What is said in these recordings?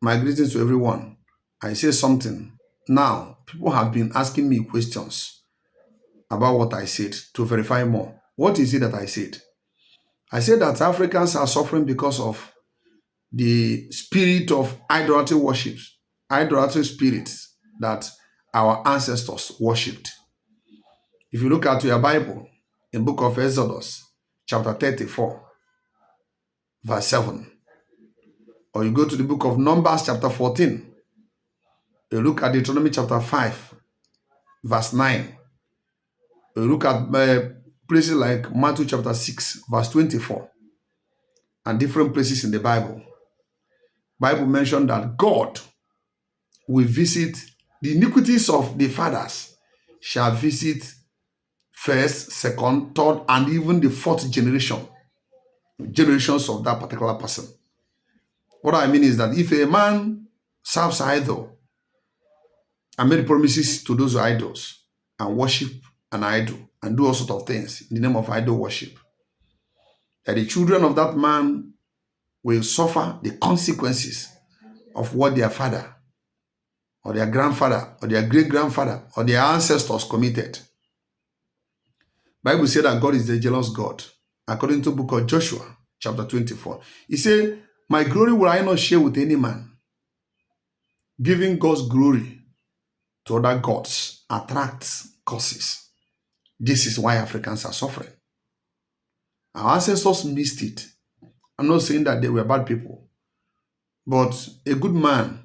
My greetings to everyone. I say something. Now, people have been asking me questions about what I said to verify more. What is it that I said? I said that Africans are suffering because of the spirit of idolatry spirits that our ancestors worshipped. If you look at your Bible, in book of Exodus, chapter 34, verse 7, or you go to the book of Numbers, chapter 14, you look at Deuteronomy chapter 5, verse 9, you look at places like Matthew chapter 6, verse 24, and different places in the Bible mentioned that God will visit the iniquities of the fathers shall visit first, second, third, and even the fourth generations of that particular person. What I mean is that if a man serves idol and made promises to those idols and worship an idol and do all sorts of things in the name of idol worship, that the children of that man will suffer the consequences of what their father or their grandfather or their great-grandfather or their ancestors committed. Bible said that God is the jealous God. According to the book of Joshua, chapter 24. He said, my glory will I not share with any man. Giving God's glory to other gods attracts curses. This is why Africans are suffering. Our ancestors missed it. I'm not saying that they were bad people, but a good man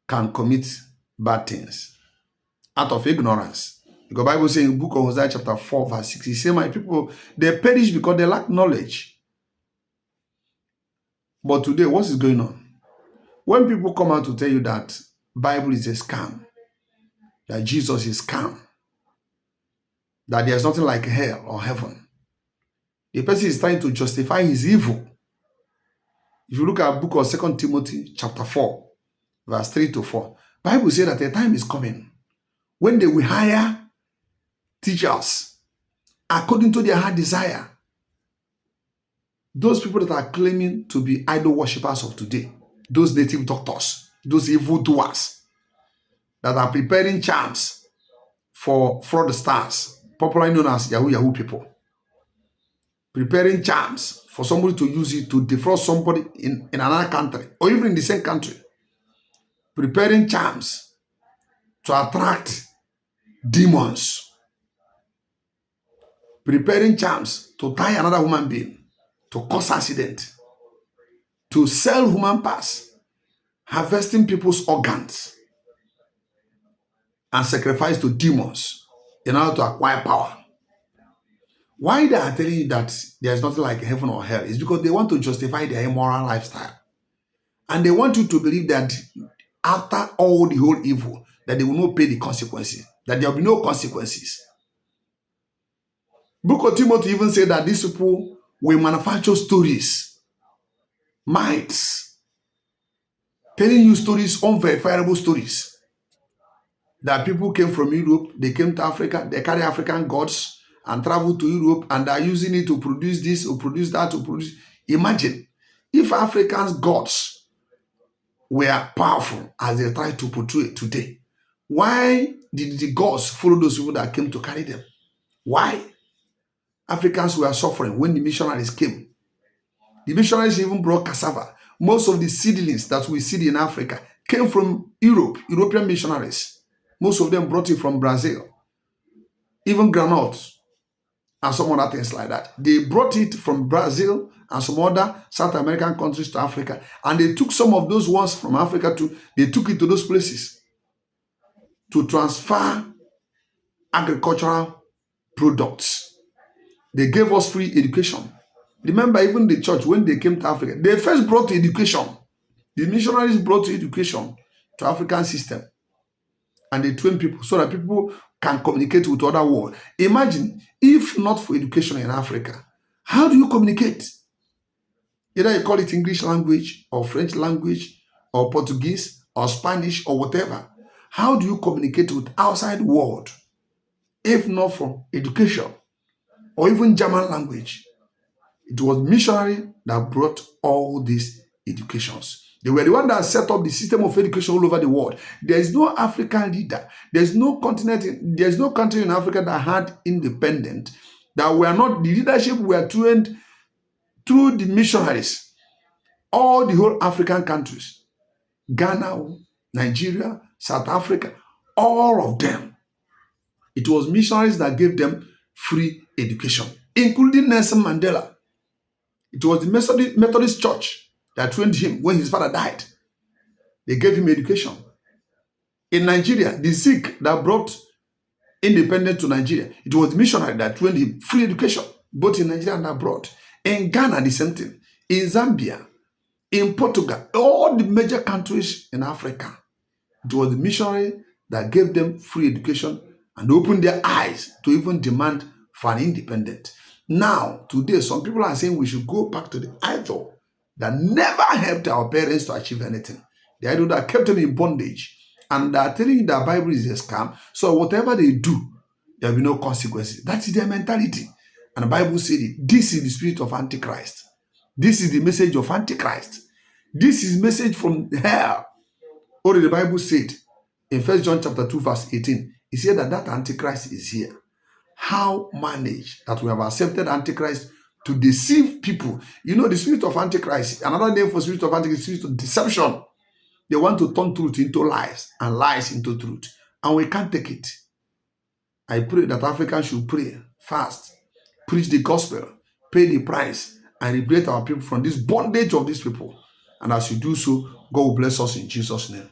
can commit bad things out of ignorance. Because the Bible says in the book of Hosea chapter 4 verse 6, he says, my people, they perish because they lack knowledge. But today, what is going on? When people come out to tell you that Bible is a scam, that Jesus is scam, that there's nothing like hell or heaven, the person is trying to justify his evil. If you look at the book of 2 Timothy chapter 4, verse 3 to 4, Bible says that a time is coming when they will hire teachers according to their heart desire. Those people that are claiming to be idol worshippers of today, those native doctors, those evil doers that are preparing charms for fraudsters, popularly known as Yahoo people, preparing charms for somebody to use it to defraud somebody in another country or even in the same country, preparing charms to attract demons, preparing charms to tie another human being, to cause accident, to sell human parts, harvesting people's organs, and sacrifice to demons in order to acquire power. Why they are telling you that there's nothing like heaven or hell is because they want to justify their immoral lifestyle. And they want you to believe that after all the whole evil, that they will not pay the consequences, that there will be no consequences. Book of Timothy even said that these people will manufacture stories, myths, telling you stories, unverifiable stories, that people came from Europe, they came to Africa, they carry African gods and travel to Europe and are using it to produce this or produce that or produce. Imagine if Africans' gods were powerful as they try to portray it today. Why did the gods follow those people that came to carry them? Why? Africans were suffering when the missionaries came. The missionaries even brought cassava. Most of the seedlings that we see in Africa came from Europe, European missionaries. Most of them brought it from Brazil. Even granules and some other things like that. They brought it from Brazil and some other South American countries to Africa. And they took some of those ones from Africa they took it to those places to transfer agricultural products. They gave us free education. Remember, even the church, when they came to Africa, they first brought education. The missionaries brought education to African system. And they train people so that people can communicate with other world. Imagine, if not for education in Africa, how do you communicate? Either you call it English language or French language or Portuguese or Spanish or whatever. How do you communicate with outside world if not for education or even German language? It was missionary that brought all these educations. They were the one that set up the system of education all over the world. There is no African leader. There's no there's no country in Africa that had independence that were not, the leadership were trained through the missionaries. All the whole African countries, Ghana, Nigeria, South Africa, all of them. It was missionaries that gave them free education, including Nelson Mandela. It was the Methodist Church that trained him when his father died. They gave him education. In Nigeria, the Sikh that brought independence to Nigeria, it was the missionary that trained him free education, both in Nigeria and abroad. In Ghana, the same thing. In Zambia, in Portugal, all the major countries in Africa, it was the missionary that gave them free education and opened their eyes to even demand for an independence. Now, today, some people are saying we should go back to the idol that never helped our parents to achieve anything. The idol that kept them in bondage. And they are telling you that Bible is a scam. So whatever they do, there will be no consequences. That is their mentality. And the Bible said it. This is the spirit of Antichrist. This is the message of Antichrist. This is message from hell. Or the Bible said in 1 John chapter 2, verse 18, it said that Antichrist is here. How manage that we have accepted Antichrist to deceive people? You know, the spirit of Antichrist, another name for spirit of Antichrist, spirit of deception. They want to turn truth into lies and lies into truth. And we can't take it. I pray that Africans should pray, fast, preach the gospel, pay the price, and liberate our people from this bondage of these people. And as you do so, God will bless us in Jesus' name.